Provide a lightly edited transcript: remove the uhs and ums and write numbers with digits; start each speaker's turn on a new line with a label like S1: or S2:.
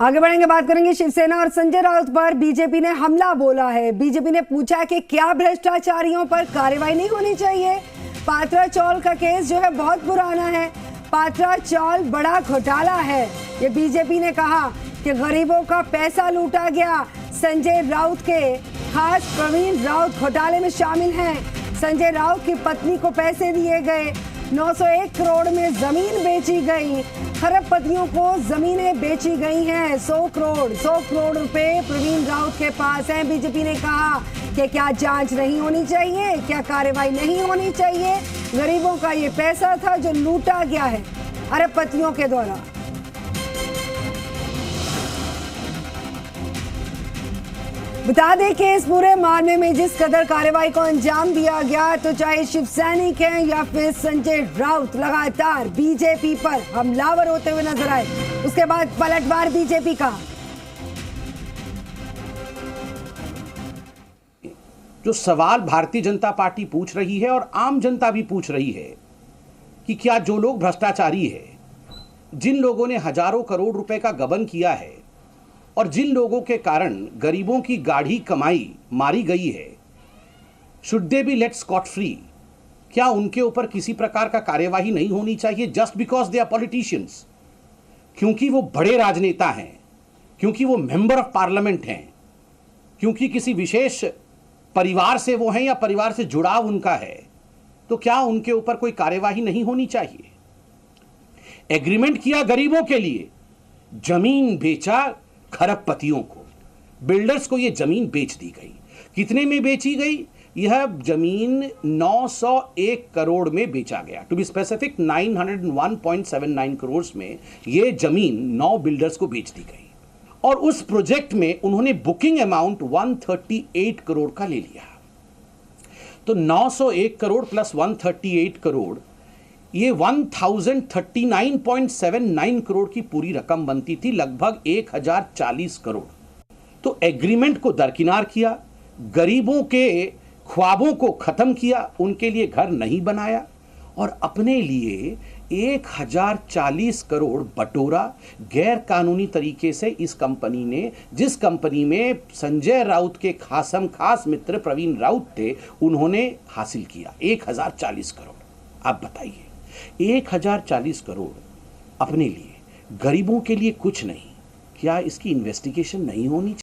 S1: आगे बढ़ेंगे, बात करेंगे शिवसेना और संजय राउत पर बीजेपी ने हमला बोला है। बीजेपी ने पूछा कि क्या भ्रष्टाचारियों पर कार्रवाई नहीं होनी चाहिए। पात्रा चौल का केस जो है बहुत पुराना है। पात्रा चौल बड़ा घोटाला है। ये बीजेपी ने कहा कि गरीबों का पैसा लूटा गया। संजय राउत के खास प्रवीण राउत घोटाले में शामिल हैं। संजय राउत की पत्नी को पैसे दिए गए। 901 करोड़ में जमीन बेची गई। खरबपतियों को जमीनें बेची गई हैं। 100 करोड़ रुपए प्रवीण राउत के पास हैं। बीजेपी ने कहा कि क्या जांच नहीं होनी चाहिए, क्या कार्रवाई नहीं होनी चाहिए। गरीबों का ये पैसा था जो लूटा गया है अरबपतियों के द्वारा। बता दें कि इस पूरे मामले में जिस कदर कार्रवाई को अंजाम दिया गया, तो चाहे शिव सैनिक हैं या फिर संजय राउत, लगातार बीजेपी पर हमलावर होते हुए नजर आए। उसके बाद पलटवार बीजेपी का।
S2: जो सवाल भारतीय जनता पार्टी पूछ रही है और आम जनता भी पूछ रही है कि क्या जो लोग भ्रष्टाचारी है, जिन लोगों ने हजारों करोड़ रुपए का गबन किया है और जिन लोगों के कारण गरीबों की गाढ़ी कमाई मारी गई है, should they be let scot free? क्या उनके ऊपर किसी प्रकार का कार्यवाही नहीं होनी चाहिए just because they are politicians? क्योंकि वो बड़े राजनेता हैं, क्योंकि वो मेंबर ऑफ पार्लियामेंट हैं, क्योंकि किसी विशेष परिवार से वो हैं या परिवार से जुड़ाव उनका है, तो क्या उनके ऊपर कोई कार्यवाही नहीं होनी चाहिए? एग्रीमेंट किया गरीबों के लिए, जमीन बेचा खरबपतियों को, बिल्डर्स को यह जमीन बेच दी गई। कितने में बेची गई? यह जमीन 901 करोड़ में बेचा गया। टू बी स्पेसिफिक 901.79 करोड़ में यह जमीन 9 बिल्डर्स को बेच दी गई और उस प्रोजेक्ट में उन्होंने बुकिंग अमाउंट 138 करोड़ का ले लिया। तो 901 करोड़ प्लस 138 करोड़, ये 1039.79 करोड़ की पूरी रकम बनती थी, लगभग 1040 करोड़। तो एग्रीमेंट को दरकिनार किया, गरीबों के ख्वाबों को खत्म किया, उनके लिए घर नहीं बनाया और अपने लिए 1040 करोड़ बटोरा गैर कानूनी तरीके से। इस कंपनी ने, जिस कंपनी में संजय राउत के खास मित्र प्रवीण राउत थे, उन्होंने हासिल किया 1040 करोड़। आप बताइए, 1040 करोड़ अपने लिए, गरीबों के लिए कुछ नहीं, क्या इसकी इन्वेस्टिगेशन नहीं होनी चाहिए?